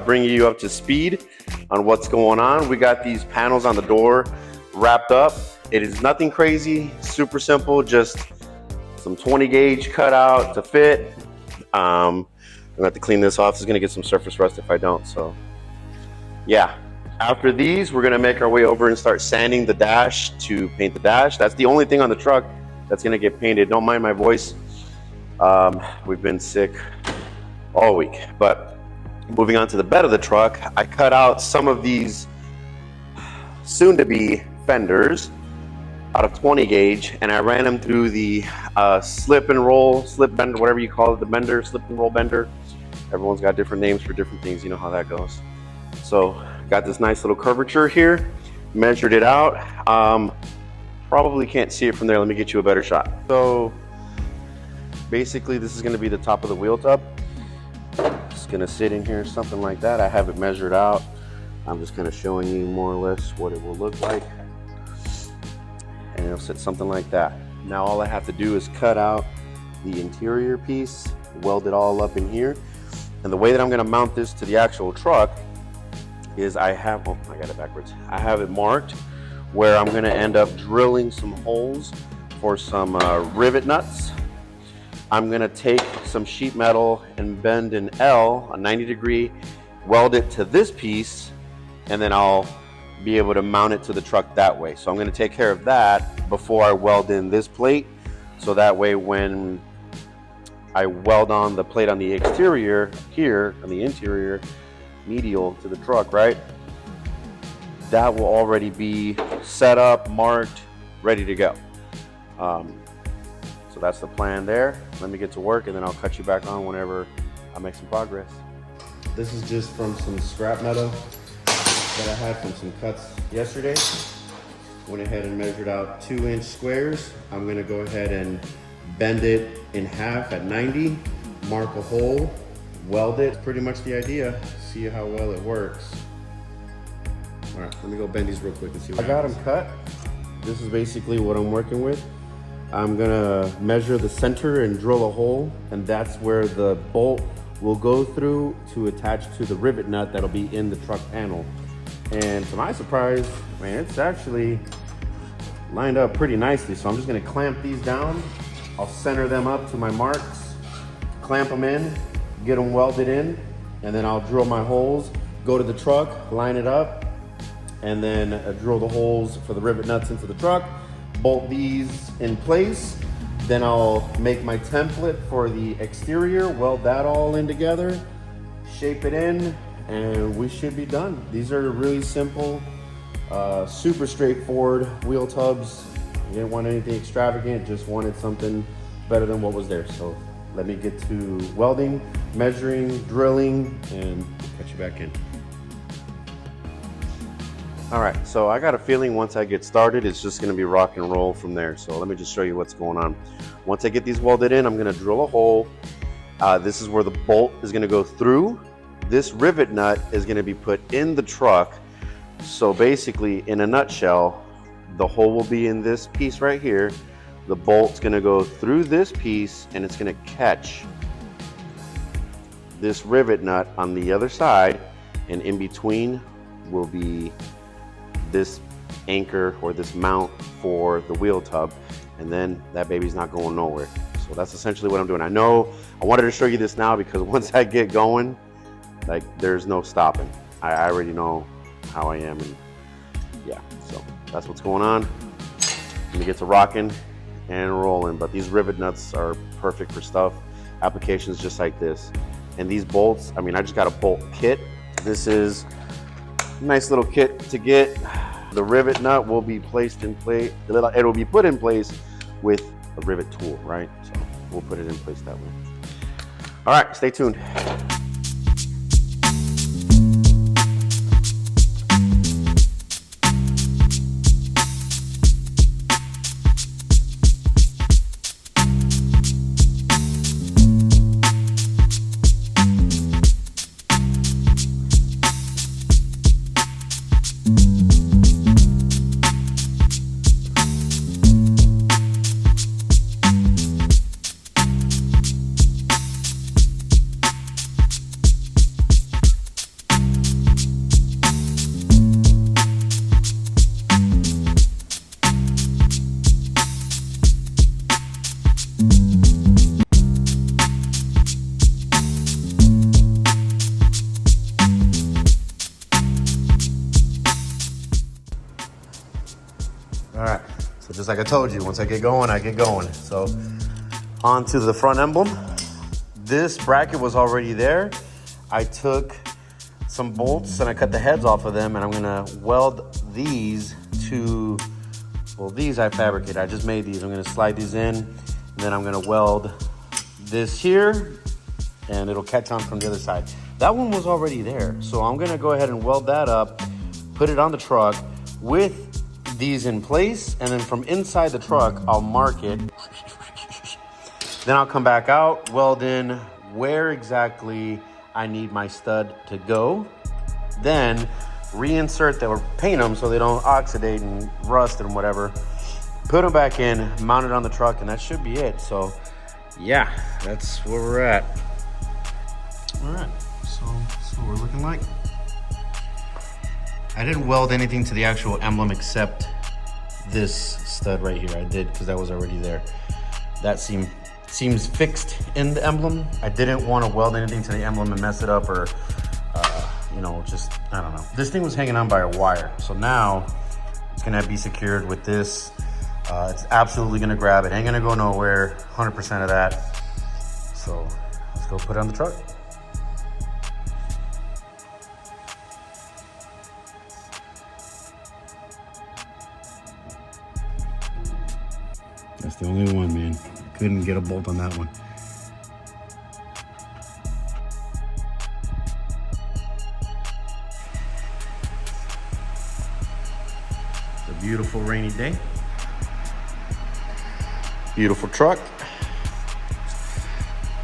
Bringing you up to speed on what's going on. We got these panels on the door wrapped up. It is nothing crazy, super simple, just some 20 gauge cutout to fit. I'm gonna have to clean this off. It's gonna get some surface rust if I don't, so yeah. After these, we're gonna make our way over and start sanding the dash to paint the dash. That's the only thing on the truck that's gonna get painted. Don't mind my voice. We've been sick all week, but moving on to the bed of the truck, I cut out some of these soon-to-be fenders out of 20 gauge, and I ran them through the slip bender, whatever you call it, the bender, slip and roll bender. Everyone's got different names for different things, you know how that goes. So got this nice little curvature here, measured it out. Probably can't see it from there. Let me get you a better shot. So basically this is gonna be the top of the wheel tub. It's gonna sit in here, something like that. I have it measured out. I'm just kind of showing you more or less what it will look like. And it'll sit something like that. Now all I have to do is cut out the interior piece, weld it all up in here. And the way that I'm gonna mount this to the actual truck is I got it backwards. I have it marked where I'm gonna end up drilling some holes for some rivet nuts. I'm gonna take some sheet metal and bend an L, a 90-degree, weld it to this piece, and then I'll be able to mount it to the truck that way. So I'm gonna take care of that before I weld in this plate. So that way when I weld on the plate on the exterior here, on the interior, medial to the truck, right? That will already be set up, marked, ready to go. So that's the plan there. Let me get to work and then I'll cut you back on whenever I make some progress. This is just from some scrap metal that I had from some cuts yesterday. Went ahead and measured out 2-inch squares. I'm gonna go ahead and bend it in half at 90, mark a hole, weld it. Pretty much the idea. See how well it works. All right, let me go bend these real quick and see what happens. I got them cut. This is basically what I'm working with. I'm gonna measure the center and drill a hole, and that's where the bolt will go through to attach to the rivet nut that'll be in the truck panel. And to my surprise, man, it's actually lined up pretty nicely. So I'm just gonna clamp these down. I'll center them up to my marks, clamp them in, get them welded in, and then I'll drill my holes, go to the truck, line it up, and then drill the holes for the rivet nuts into the truck, bolt these in place. Then I'll make my template for the exterior, weld that all in together, shape it in, and we should be done. These are really simple, super straightforward wheel tubs. Didn't want anything extravagant, just wanted something better than what was there. So let me get to welding, measuring, drilling, and cut you back in. All right, so I got a feeling once I get started, it's just gonna be rock and roll from there. So let me just show you what's going on. Once I get these welded in, I'm gonna drill a hole. This is where the bolt is gonna go through. This rivet nut is gonna be put in the truck. So basically, in a nutshell, the hole will be in this piece right here. The bolt's gonna go through this piece and it's gonna catch this rivet nut on the other side, and in between will be this anchor or this mount for the wheel tub, and then that baby's not going nowhere. So that's essentially what I'm doing. I know I wanted to show you this now because once I get going, like, there's no stopping. I already know how I am, and yeah, so that's what's going on. Let me get to rocking and rolling. But these rivet nuts are perfect for stuff, applications just like this. And these bolts, I mean, I just got a bolt kit. This is a nice little kit to get. The rivet nut will be placed in place, it will be put in place with a rivet tool, right? So we'll put it in place that way. All right, stay tuned. All right, so just like I told you, once I get going, I get going. So on to the front emblem. This bracket was already there. I took some bolts and I cut the heads off of them, and I'm gonna weld these to, well, these I fabricated. I just made these. I'm gonna slide these in, and then I'm gonna weld this here, and it'll catch on from the other side. That one was already there, so I'm gonna go ahead and weld that up, put it on the truck with these in place, and then from inside the truck, I'll mark it. Then I'll come back out, weld in where exactly I need my stud to go. Then reinsert them or paint them so they don't oxidate and rust and whatever. Put them back in, mount it on the truck, and that should be it. So yeah, that's where we're at. All right, so that's what we're looking like. I didn't weld anything to the actual emblem except this stud right here. I did because that was already there. That seems fixed in the emblem. I didn't want to weld anything to the emblem and mess it up, or you know, just, I don't know. This thing was hanging on by a wire, so now it's gonna be secured with this. It's absolutely gonna grab. It ain't gonna go nowhere, 100% of that. So let's go put it on the truck. That's the only one, man. Couldn't get a bolt on that one. It's a beautiful rainy day. Beautiful truck.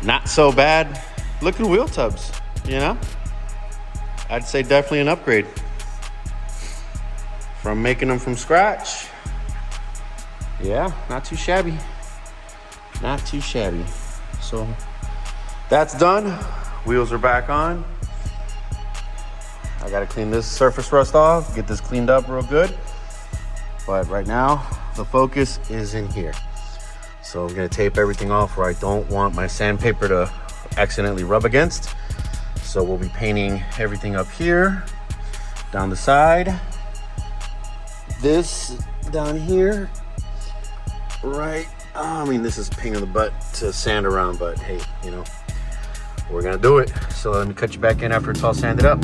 Not so bad looking wheel tubs, you know? I'd say definitely an upgrade from making them from scratch. Yeah, not too shabby. Not too shabby. So that's done. Wheels are back on. I gotta clean this surface rust off, get this cleaned up real good. But right now, the focus is in here. So I'm gonna tape everything off where I don't want my sandpaper to accidentally rub against. So we'll be painting everything up here, down the side, this down here, right. I mean, this is a pain in the butt to sand around, but hey, you know, we're gonna do it. So let me cut you back in after it's all sanded up.